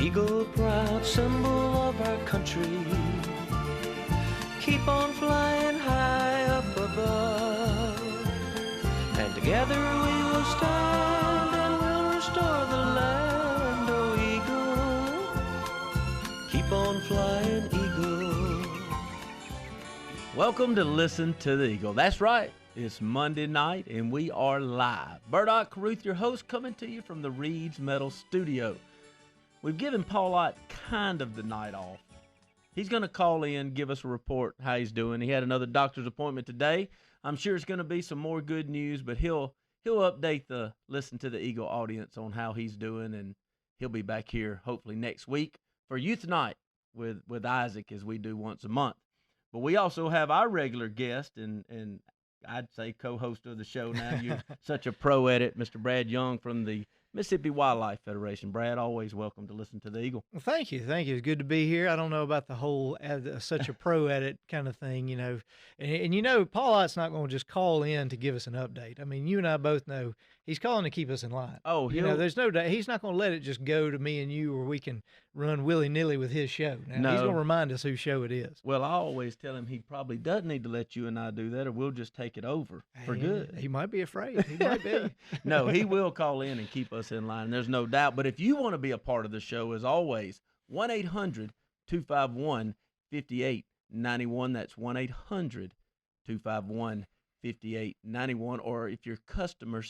Eagle, proud symbol of our country, keep on flying high up above, and together we will stand and we'll restore the land. Oh, Eagle, keep on flying, Eagle. Welcome to Listen to the Eagle. That's right. It's Monday night, and we are live. Bert Ott Carruth, your host, coming to you from the Reed's Metal Studio. We've given Paul Ott kind of the night off. He's going to call in, give us a report how he's doing. He had another doctor's appointment today. I'm sure it's going to be some more good news, but he'll update the Listen to the Eagle audience on how he's doing, and he'll be back here hopefully next week for Youth Night with Isaac, as we do once a month. But we also have our regular guest and I'd say co-host of the show now. You're such a pro at it, Mr. Brad Young from the Mississippi Wildlife Federation. Brad, always welcome to Listen to the Eagle. Well, thank you. It's good to be here. I don't know about the whole such a pro at it kind of thing, you know. And you know, Paul Ott's not going to just call in to give us an update. I mean, you and I both know he's calling to keep us in line. Oh, you know, there's no doubt he's not going to let it just go to me and you where we can run willy-nilly with his show. Now, no. He's going to remind us whose show it is. Well, I always tell him he probably doesn't need to let you and I do that, or we'll just take it over for good. He might be afraid. He might be. No, he will call in and keep us in line. There's no doubt. But if you want to be a part of the show, as always, 1-800-251-5891. That's 1-800-251-5891. Or if you're customer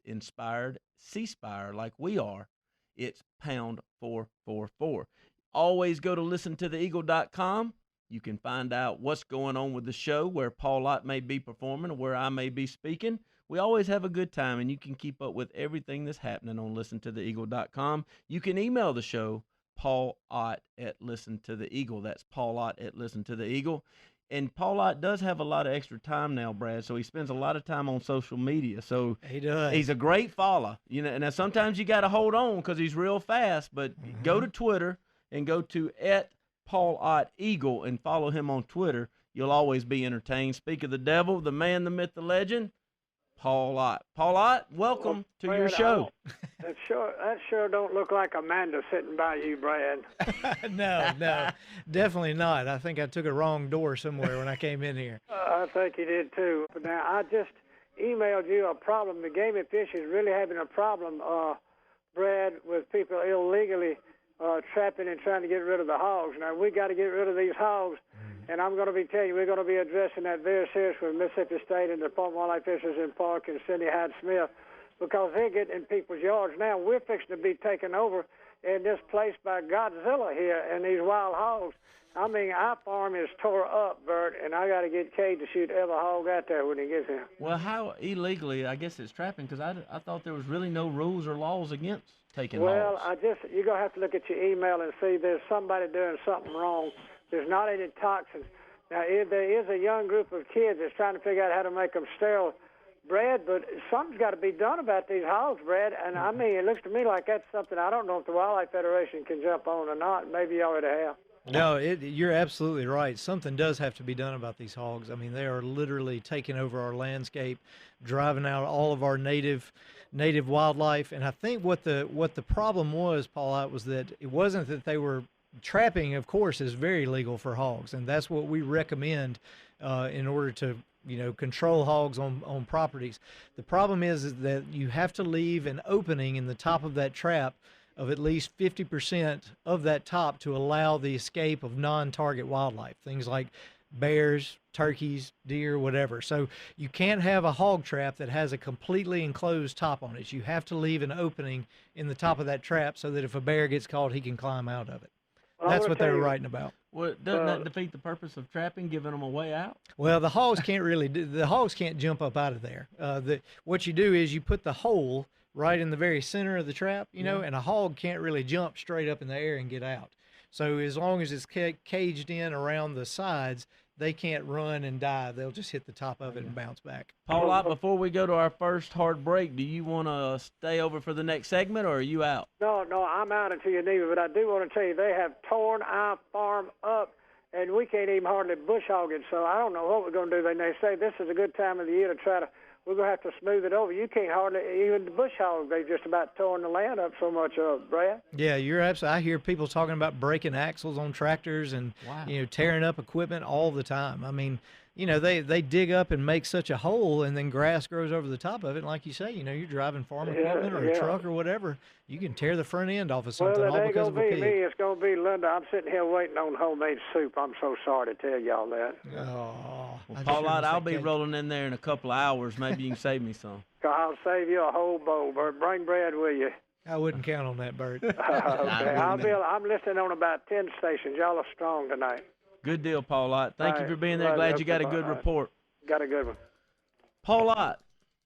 inspired, C-Spire like we are, it's pound 444. Always go to listentotheeagle.com. You can find out what's going on with the show, where Paul Ott may be performing or where I may be speaking. We always have a good time, and you can keep up with everything that's happening on listentotheeagle.com. You can email the show, Paul Ott at Listen to the Eagle. That's Paul Ott at Listen to the Eagle. And Paul Ott does have a lot of extra time now, Brad, so he spends a lot of time on social media. So he does. He's a great follower. You know, and now sometimes you got to hold on because he's real fast, but go to Twitter and go to @PaulOttEagle and follow him on Twitter. You'll always be entertained. Speak of the devil, the man, the myth, the legend, Paul Ott. Paul Ott, welcome to your show. That sure don't look like Amanda sitting by you, Brad. No, definitely not. I think I took a wrong door somewhere when I came in here. I think you did too. But now I just emailed you a problem. The Game and Fish is really having a problem, Brad, with people illegally trapping and trying to get rid of the hogs. Now we got to get rid of these hogs. And I'm going to be telling you, we're going to be addressing that very seriously with Mississippi State and the Department of Wildlife Fisheries and Park and Cindy Hyde-Smith, because they're getting in people's yards. Now we're fixing to be taken over in this place by Godzilla here and these wild hogs. I mean, our farm is tore up, Bert, and I got to get Cade to shoot every hog out there when he gets here. Well, how illegally, I guess it's trapping, because I thought there was really no rules or laws against taking hogs. Well, you're going to have to look at your email and see there's somebody doing something wrong. There's not any toxins. Now, there is a young group of kids that's trying to figure out how to make them sterile, Brad, but something's got to be done about these hogs, Brad. And, I mean, it looks to me like that's something I don't know if the Wildlife Federation can jump on or not. Maybe you already have. No, you're absolutely right. Something does have to be done about these hogs. I mean, they are literally taking over our landscape, driving out all of our native wildlife. And I think what the problem was, Paul Ott, was that it wasn't that they were trapping, of course, is very legal for hogs, and that's what we recommend in order to, control hogs on properties. The problem is that you have to leave an opening in the top of that trap of at least 50% of that top to allow the escape of non-target wildlife, things like bears, turkeys, deer, whatever. So you can't have a hog trap that has a completely enclosed top on it. You have to leave an opening in the top of that trap so that if a bear gets caught, he can climb out of it. Well, that's what they were writing about. Well, doesn't that defeat the purpose of trapping, giving them a way out? Well, the hogs can't jump up out of there. What you do is you put the hole right in the very center of the trap, and a hog can't really jump straight up in the air and get out. So as long as it's caged in around the sides, they can't run and dive. They'll just hit the top of it and bounce back. Paul Ott, before we go to our first hard break, do you want to stay over for the next segment, or are you out? No, I'm out until you need me, but I do want to tell you they have torn our farm up, and we can't even hardly bush hog it, so I don't know what we're going to do. They say this is a good time of the year to try to we're going to have to smooth it over. You can't hardly, even the bush hogs, they just about torn the land up so much, Brad. Yeah, you're absolutely. I hear people talking about breaking axles on tractors and tearing up equipment all the time. I mean, they dig up and make such a hole, and then grass grows over the top of it. And like you say, you're driving farm equipment or a truck or whatever, you can tear the front end off of something all because of a pig. Well, it ain't going to be me. It's going to be Linda. I'm sitting here waiting on homemade soup. I'm so sorry to tell y'all that. Oh, well, Paul Ott, I'll be rolling in there in a couple of hours. Maybe you can save me some. I'll save you a whole bowl, Bert. Bring bread with you. I wouldn't count on that, Bert. Okay. I'm listening on about 10 stations. Y'all are strong tonight. Good deal, Paul Ott. Thank you for being there. Glad you got a good report. Got a good one. Paul Ott,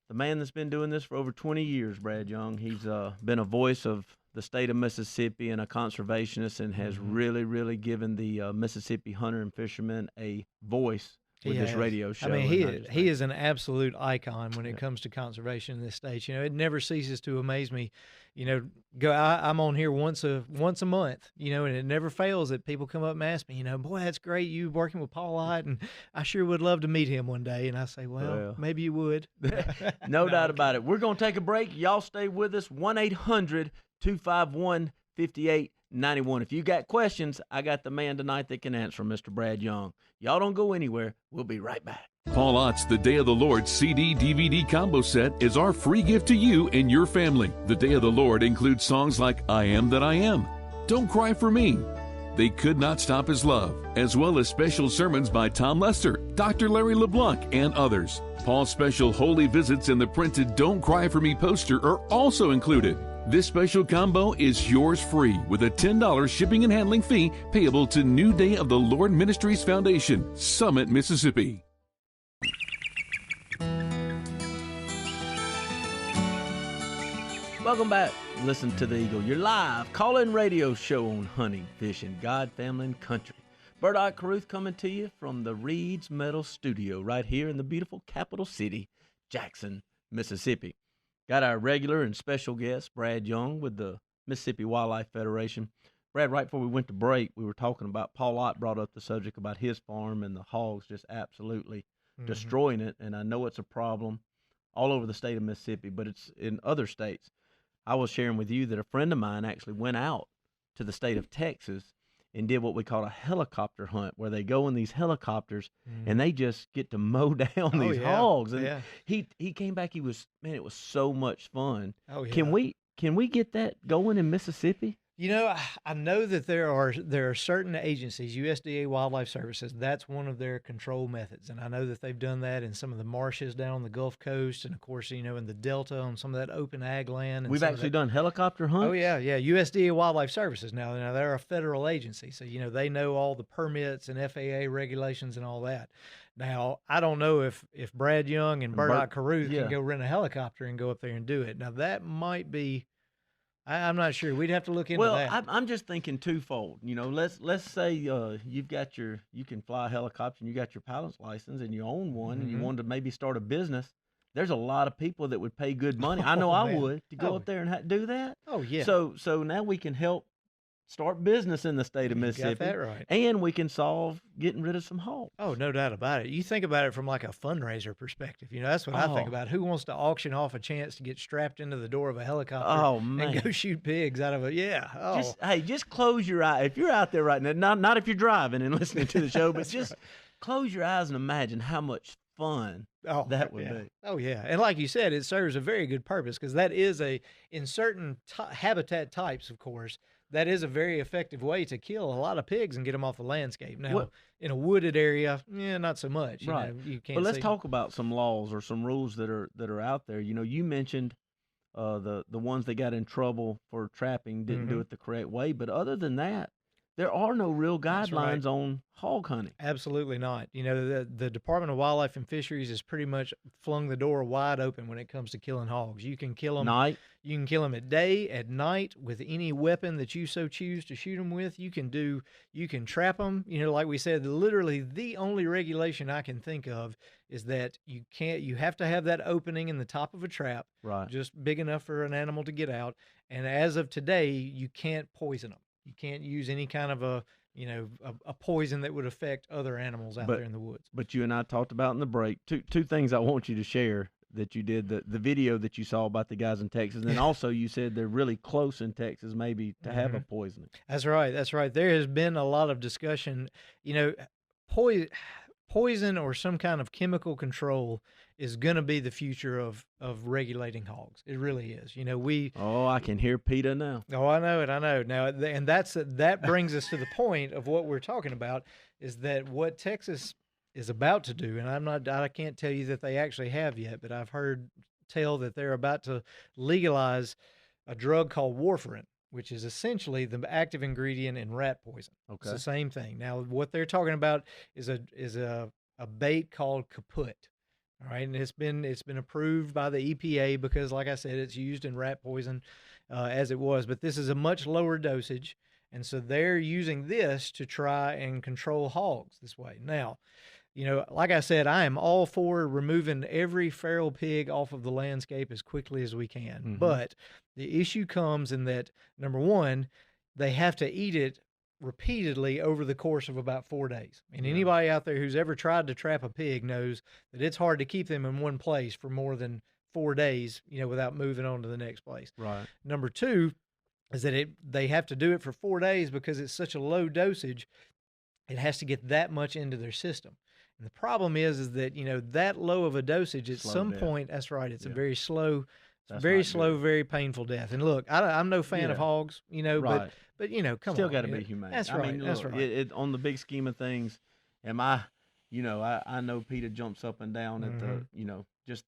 the man that's been doing this for over 20 years, Brad Young. He's been a voice of the state of Mississippi and a conservationist, and has really, really given the Mississippi hunter and fishermen a voice with this radio show. I mean, he is an absolute icon when it comes to conservation in this state. It never ceases to amaze me. I'm on here once a month, and it never fails that people come up and ask me, boy, that's great, you working with Paul Ott, and I sure would love to meet him one day. And I say, well, maybe you would. No doubt about it. We're going to take a break. Y'all stay with us. 1-800-251-5891. If you got questions, I got the man tonight that can answer, Mr. Brad Young. Y'all don't go anywhere. We'll be right back. Paul Ott's The Day of the Lord CD-DVD combo set is our free gift to you and your family. The Day of the Lord includes songs like I Am That I Am, Don't Cry for Me, They Could Not Stop His Love, as well as special sermons by Tom Lester, Dr. Larry LeBlanc, and others. Paul's special Holy Visits and the printed Don't Cry for Me poster are also included. This special combo is yours free with a $10 shipping and handling fee payable to New Day of the Lord Ministries Foundation, Summit, Mississippi. Welcome back. Listen to the Eagle, your live call-in radio show on hunting, fishing, God, family, and country. Bert Ott Carruth coming to you from the Reed's Metal Studio right here in the beautiful capital city, Jackson, Mississippi. Got our regular and special guest, Brad Young, with the Mississippi Wildlife Federation. Brad, right before we went to break, we were talking about, Paul Ott brought up the subject about his farm and the hogs just absolutely destroying it. And I know it's a problem all over the state of Mississippi, but it's in other states. I was sharing with you that a friend of mine actually went out to the state of Texas and did what we call a helicopter hunt, where they go in these helicopters and they just get to mow down these hogs. And he came back. It was so much fun. Oh, yeah. Can we get that going in Mississippi? I know that there are certain agencies, USDA Wildlife Services, that's one of their control methods. And I know that they've done that in some of the marshes down on the Gulf Coast, and of course, in the Delta on some of that open ag land. And we've actually done helicopter hunts? Oh, yeah. USDA Wildlife Services. Now they're a federal agency, so, they know all the permits and FAA regulations and all that. Now, I don't know if Brad Young and Bert Ott Carruth can go rent a helicopter and go up there and do it. Now, that might be... I'm not sure. We'd have to look into that. Well, I'm just thinking twofold. Let's say you can fly a helicopter and you got your pilot's license and you own one and you wanted to maybe start a business. There's a lot of people that would pay good money. I know I would to go up there and do that. Oh, yeah. So now we can help start business in the state of Mississippi. Got that right. And we can solve getting rid of some hogs. Oh, no doubt about it. You think about it from like a fundraiser perspective. That's what I think about. Who wants to auction off a chance to get strapped into the door of a helicopter and go shoot pigs out of it? Yeah. Oh. Just close your eye. If you're out there right now, not if you're driving and listening to the show, but just close your eyes and imagine how much fun that would be. Oh, yeah. And like you said, it serves a very good purpose, because that is in certain habitat types, of course, that is a very effective way to kill a lot of pigs and get them off the landscape. Now, in a wooded area, not so much. Right. You can't. But let's talk about some laws or some rules that are out there. You mentioned the ones that got in trouble for trapping didn't do it the correct way. But other than that, there are no real guidelines on hog hunting. Absolutely not. The Department of Wildlife and Fisheries has pretty much flung the door wide open when it comes to killing hogs. You can kill them You can kill them at day, at night, with any weapon that you so choose to shoot them with. You can trap them. Like we said, literally the only regulation I can think of is that you have to have that opening in the top of a trap, right, just big enough for an animal to get out. And as of today, you can't poison them. You can't use any kind of a poison that would affect other animals out there in the woods. But you and I talked about in the break two things I want you to share that you did, the video that you saw about the guys in Texas. And then also you said they're really close in Texas maybe to have a poisoning. That's right. That's right. There has been a lot of discussion, poison or some kind of chemical control is going to be the future of regulating hogs. It really is. Oh, I can hear PETA now. Oh, I know it. I know. Now, and that brings us to the point of what we're talking about, is that what Texas is about to do, and I can't tell you that they actually have yet, but I've heard tell that they're about to legalize a drug called warfarin, which is essentially the active ingredient in rat poison. Okay. It's the same thing. Now, what they're talking about is a bait called kaput. All right, and it's been approved by the EPA because, like I said, it's used in rat poison as it was. But this is a much lower dosage, and so they're using this to try and control hogs this way. Now, like I said, I am all for removing every feral pig off of the landscape as quickly as we can. Mm-hmm. But the issue comes in that, number one, they have to eat it repeatedly over the course of about 4 days. And anybody out there who's ever tried to trap a pig knows that it's hard to keep them in one place for more than 4 days, without moving on to the next place. Right. Number two is that they have to do it for 4 days because it's such a low dosage. It has to get that much into their system. And the problem is that, that low of a dosage at Slow some death. point, that's right, it's a very slow, That's very not slow, good. very painful death. And look, I'm no fan of hogs, Right. but come Still on. got to be humane. That's I right. mean, That's look, right. on the big scheme of things, I know PETA jumps up and down at the, just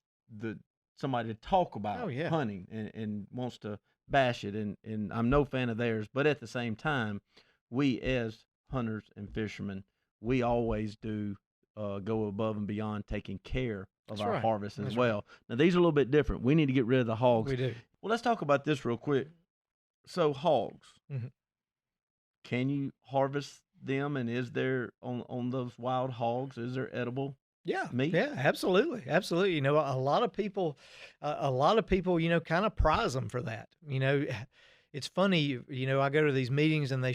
somebody to talk about hunting and wants to bash it. And I'm no fan of theirs. But at the same time, we as hunters and fishermen, we always do go above and beyond taking care of our harvest as well. Now, these are a little bit different. We need to get rid of the hogs. We do. Well, let's talk about this real quick. So hogs, can you harvest them? And is there on those wild hogs, is there edible meat? Yeah, absolutely. Absolutely. A lot of people, kind of prize them for that. It's funny, I go to these meetings and they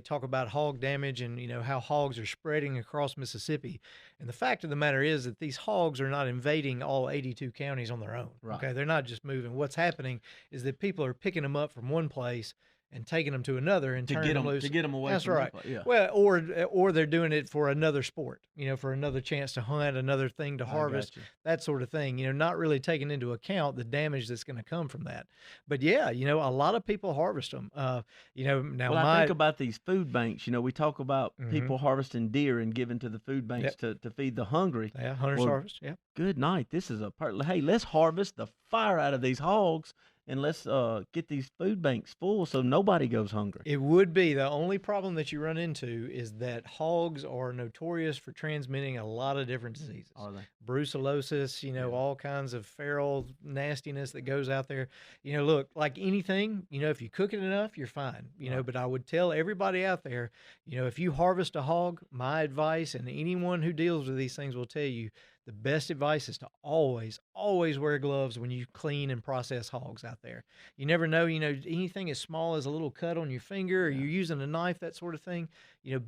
talk about hog damage and, how hogs are spreading across Mississippi. And the fact of the matter is that these hogs are not invading all 82 counties on their own. Right. Okay. They're not just moving. What's happening is that people are picking them up from one place and taking them to another and turning them loose. To get them away That's from right. that. Yeah. Well, or they're doing it for another sport, for another chance to hunt, another thing to harvest, that sort of thing, not really taking into account the damage that's going to come from that. But yeah, a lot of people harvest them. Now I think about these food banks. We talk about people harvesting deer and giving to the food banks to feed the hungry. Yeah, hunters harvest. Yeah. Good night. This is a part. Hey, let's harvest the fire out of these hogs. And let's get these food banks full so nobody goes hungry. It would be. The only problem that you run into is that hogs are notorious for transmitting a lot of different diseases. Are they? Brucellosis, all kinds of feral nastiness that goes out there. Look, like anything, if you cook it enough, you're fine. But I would tell everybody out there, if you harvest a hog, my advice, and anyone who deals with these things will tell you, the best advice is to always, always wear gloves when you clean and process hogs out there. You never know, anything as small as a little cut on your finger or you're using a knife, that sort of thing,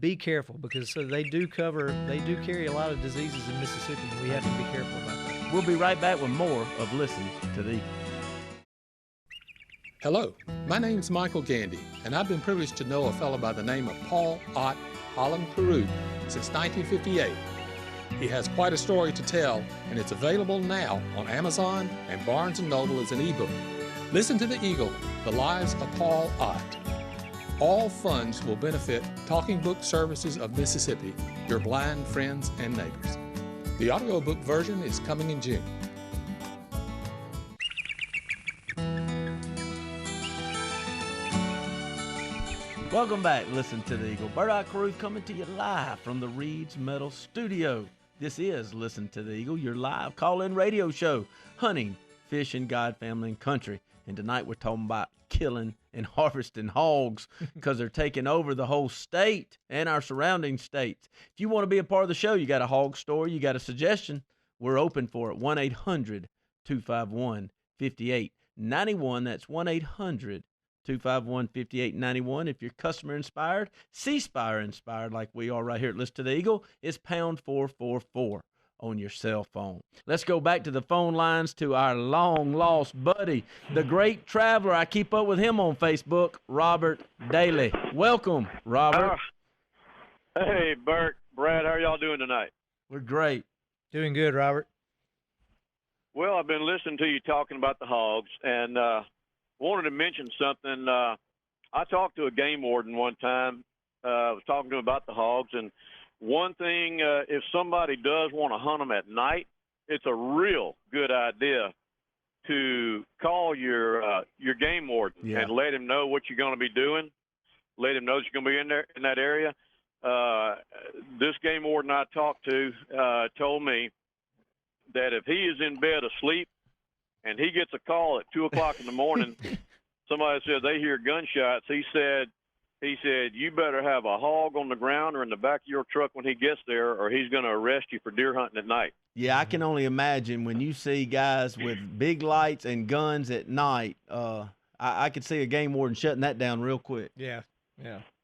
be careful because they do carry a lot of diseases in Mississippi and we have to be careful about that. We'll be right back with more of Listen to the Eagle. Hello, my name's Michael Gandy, and I've been privileged to know a fellow by the name of Paul Ott Carruth since 1958. He has quite a story to tell, and it's available now on Amazon and Barnes & Noble as an ebook. Listen to the Eagle, The Lives of Paul Ott. All funds will benefit Talking Book Services of Mississippi, your blind friends and neighbors. The audiobook version is coming in June. Welcome back. Listen to the Eagle. Bert Ott Carruth coming to you live from the Reed's Metal Studio. This is Listen to the Eagle, your live call-in radio show, hunting, fishing, God, family, and country. And tonight we're talking about killing and harvesting hogs because they're taking over the whole state and our surrounding states. If you want to be a part of the show, you got a hog story, you got a suggestion, we're open for it. 1-800-251-5891. That's 1-800-251-5891. If you're customer inspired, C-Spire inspired like we are right here at Listen to the Eagle, it's pound 444. on your cell phone. Let's go back to the phone lines to our long-lost buddy, the great traveler. I keep up with him on Facebook, Robert Daly. Welcome, Robert. Hey, Bert, Brad, how are y'all doing tonight? We're great. Doing good, Robert. Well, I've been listening to you talking about the hogs, and wanted to mention something. I talked to a game warden one time. I was talking to him about the hogs, and one thing, if somebody does want to hunt them at night, it's a real good idea to call your game warden and let him know what you're going to be doing. Let him know that you're going to be in that area. This game warden I talked to told me that if he is in bed asleep and he gets a call at 2 o'clock in the morning, somebody said they hear gunshots. He said, you better have a hog on the ground or in the back of your truck when he gets there, or he's going to arrest you for deer hunting at night. Yeah, I can only imagine when you see guys with big lights and guns at night. I could see a game warden shutting that down real quick. Yeah.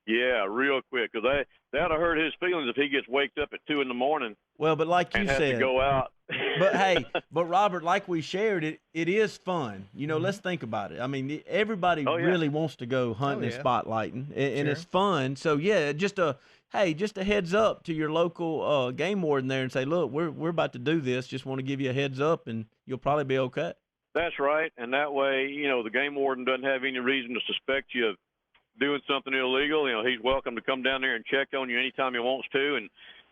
Yeah, real quick, because that'll hurt his feelings if he gets waked up at 2 in the morning. Well, but like you has said, to go out. But hey, Robert, like we shared, it is fun. You know, let's think about it. I mean, everybody really wants to go hunting and spotlighting, and it's fun. So yeah, just a heads up to your local game warden there and say, look, we're about to do this. Just want to give you a heads up, and you'll probably be okay. That's right, and that way, the game warden doesn't have any reason to suspect you of doing something illegal. He's welcome to come down there and check on you anytime he wants to, and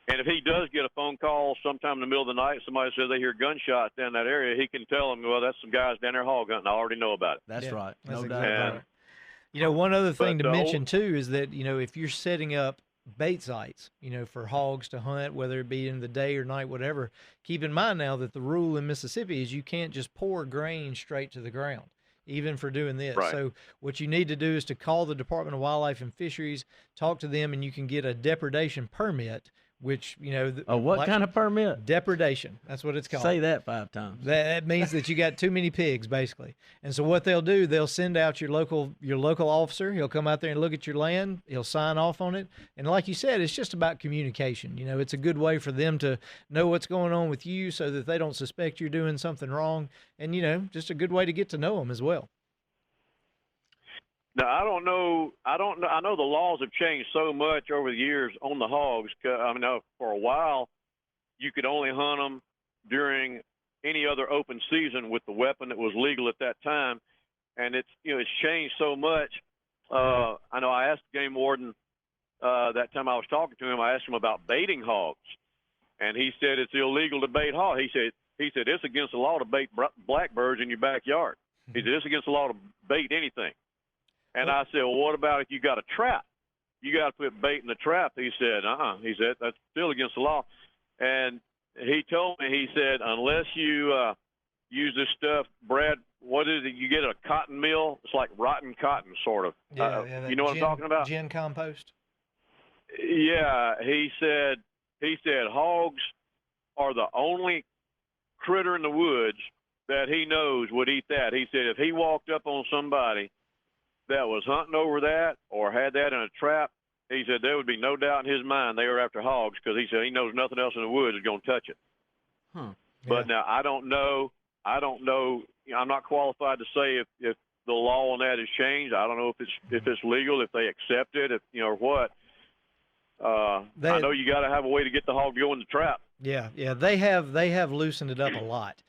if he does get a phone call sometime in the middle of the night, somebody says they hear gunshots down that area, he can tell them, well, that's some guys down there hog hunting. I already know about it. That's right. That's no exactly doubt. right. One other thing to mention, too, is that, if you're setting up bait sites, for hogs to hunt, whether it be in the day or night, whatever, keep in mind now that the rule in Mississippi is you can't just pour grain straight to the ground, even for doing this. Right. So what you need to do is to call the Department of Wildlife and Fisheries, talk to them, and you can get a depredation permit, which, what kind of permit? Depredation. That's what it's called. Say that 5 times. That means that you got too many pigs, basically. And so what they'll do, they'll send out your local officer. He'll come out there and look at your land. He'll sign off on it. And like you said, it's just about communication. It's a good way for them to know what's going on with you so that they don't suspect you're doing something wrong. And, just a good way to get to know them as well. Now, I don't know. I know the laws have changed so much over the years on the hogs. For a while, you could only hunt them during any other open season with the weapon that was legal at that time, and it's changed so much. I know I asked the game warden that time I was talking to him. I asked him about baiting hogs, and he said it's illegal to bait hogs. He said it's against the law to bait blackbirds in your backyard. He said it's against the law to bait anything. And I said, well, what about if you got a trap? You got to put bait in the trap. He said, He said, that's still against the law. And he told me, he said, unless you use this stuff, Brad, what is it? You get a cotton mill. It's like rotten cotton, sort of. You know what I'm talking about? Gin compost. Yeah. He said hogs are the only critter in the woods that he knows would eat that. He said if he walked up on somebody that was hunting over that or had that in a trap, he said there would be no doubt in his mind they were after hogs, because he said he knows nothing else in the woods is going to touch it. Huh. But now I don't know. I'm not qualified to say if the law on that has changed. I don't know if it's legal, if they accept it, or what. I know you got to have a way to get the hog to go in the trap. Yeah, they have loosened it up a lot.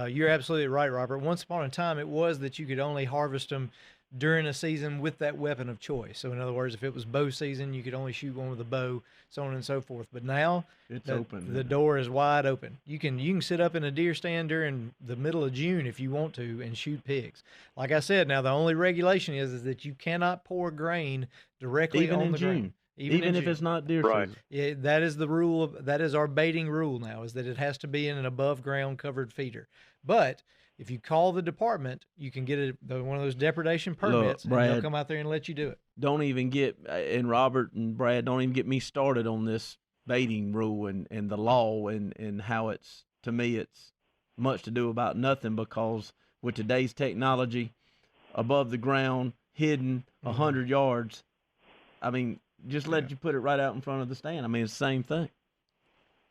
You're absolutely right, Robert. Once upon a time, it was that you could only harvest them during a season with that weapon of choice. So in other words, if it was bow season, you could only shoot one with a bow, so on and so forth. But now it's open. The door is wide open. You can sit up in a deer stand during the middle of June if you want to and shoot pigs. Like I said, now the only regulation is that you cannot pour grain directly even on in the June. ground. Even if it's not deer season. Yeah, that is the rule. That is our baiting rule now, is that it has to be in an above ground covered feeder. But if you call the department, you can get one of those depredation permits, Brad, and they'll come out there and let you do it. Don't even get, and Robert and Brad, don't even get me started on this baiting rule and the law and how it's, to me, it's much to do about nothing, because with today's technology, above the ground, hidden 100 yards, just let you put it right out in front of the stand. It's the same thing.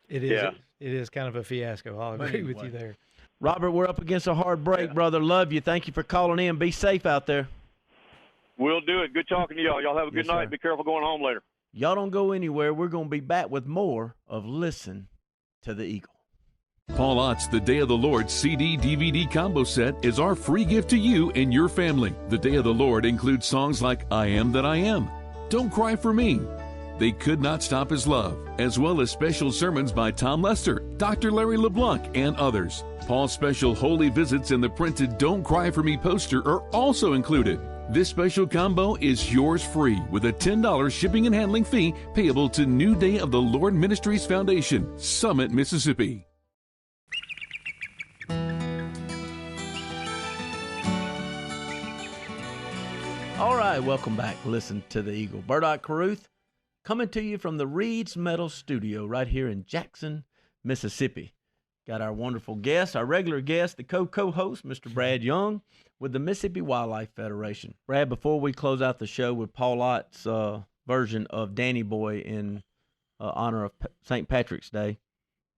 It is. It is kind of a fiasco. I'll agree with you there. Robert, we're up against a hard break, brother. Love you. Thank you for calling in. Be safe out there. We'll do it. Good talking to y'all. Y'all have a good night. Sir. Be careful going home later. Y'all don't go anywhere. We're going to be back with more of Listen to the Eagle. Paul Ott's The Day of the Lord CD-DVD combo set is our free gift to you and your family. The Day of the Lord includes songs like I Am That I Am, Don't Cry for Me, They Could Not Stop His Love, as well as special sermons by Tom Lester, Dr. Larry LeBlanc, and others. Paul's special Holy Visits and the printed Don't Cry for Me poster are also included. This special combo is yours free with a $10 shipping and handling fee payable to New Day of the Lord Ministries Foundation, Summit, Mississippi. All right, welcome back. Listen to the Eagle. Bert Ott Carruth coming to you from the Reed's Metal Studio right here in Jackson, Mississippi. Got our wonderful guest, our regular guest, the co-host, Mr. Brad Young, with the Mississippi Wildlife Federation. Brad, before we close out the show with Paul Ott's version of Danny Boy in honor of St. Patrick's Day,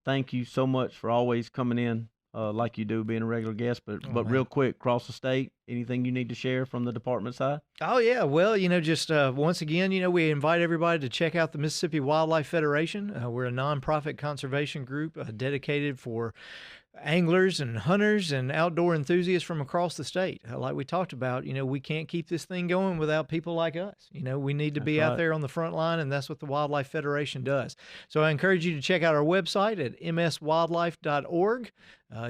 thank you so much for always coming in like you do, being a regular guest. But real quick, across the state, anything you need to share from the department side? Oh, yeah. Well, just once again, we invite everybody to check out the Mississippi Wildlife Federation. We're a nonprofit conservation group dedicated for anglers and hunters and outdoor enthusiasts from across the state. Like we talked about, we can't keep this thing going without people like us. We need to be out there on the front line, and that's what the Wildlife Federation does. So I encourage you to check out our website at mswildlife.org.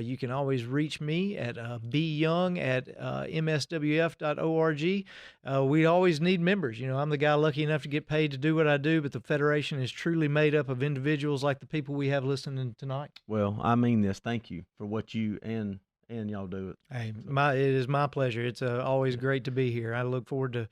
You can always reach me at byoung@mswf.org. We always need members. I'm the guy lucky enough to get paid to do what I do, but the Federation is truly made up of individuals like the people we have listening tonight. Well, I mean this. Thank you for what you and y'all do it. Hey, it is my pleasure. It's always great to be here. I look forward to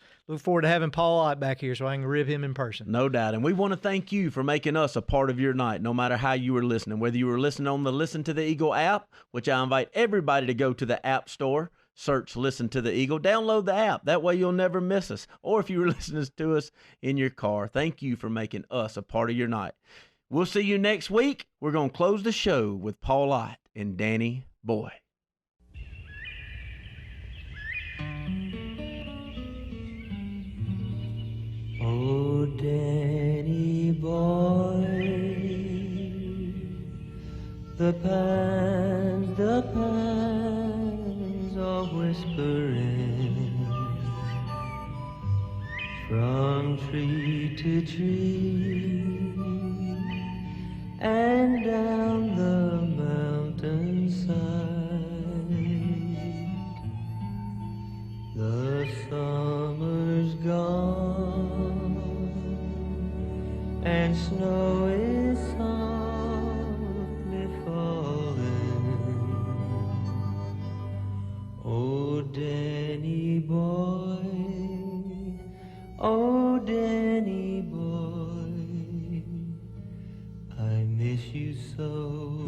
having Paul Ott back here so I can rib him in person. No doubt. And we want to thank you for making us a part of your night, no matter how you were listening. Whether you were listening on the Listen to the Eagle app, which I invite everybody to go to the App Store, search Listen to the Eagle, download the app. That way you'll never miss us. Or if you were listening to us in your car, thank you for making us a part of your night. We'll see you next week. We're going to close the show with Paul Ott and Danny Boy. Oh, Danny boy, the pines are whispering from tree to tree and down the mountainside. The summer's gone and snow is softly falling. Oh, Danny boy, oh, Danny boy, I miss you so.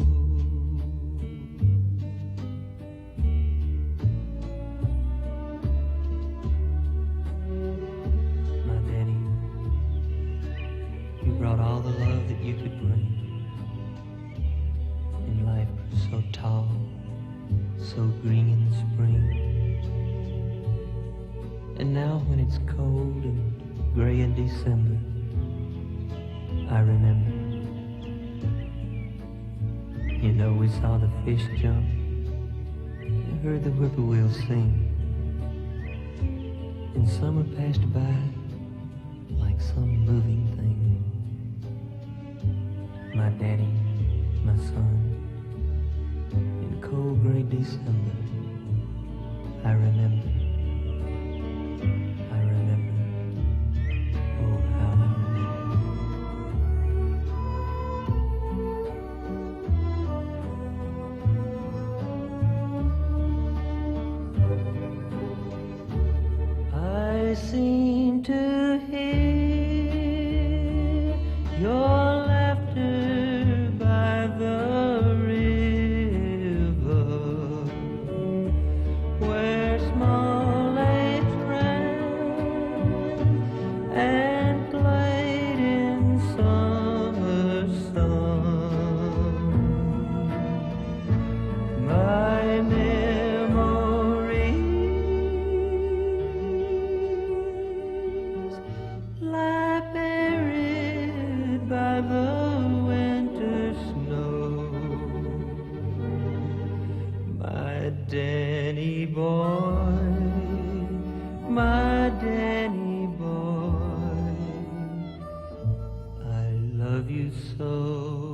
Brought all the love that you could bring, and life was so tall, so green in the spring. And now when it's cold and gray in December, I remember. We saw the fish jump and heard the whippoorwill sing, and summer passed by like some moving thing. My daddy, my son, in cold gray December, I remember, oh how I remember. I seem to hear your laughter by the river, where small lakes ran and played in summer sun. Danny boy, my Danny boy, I love you so.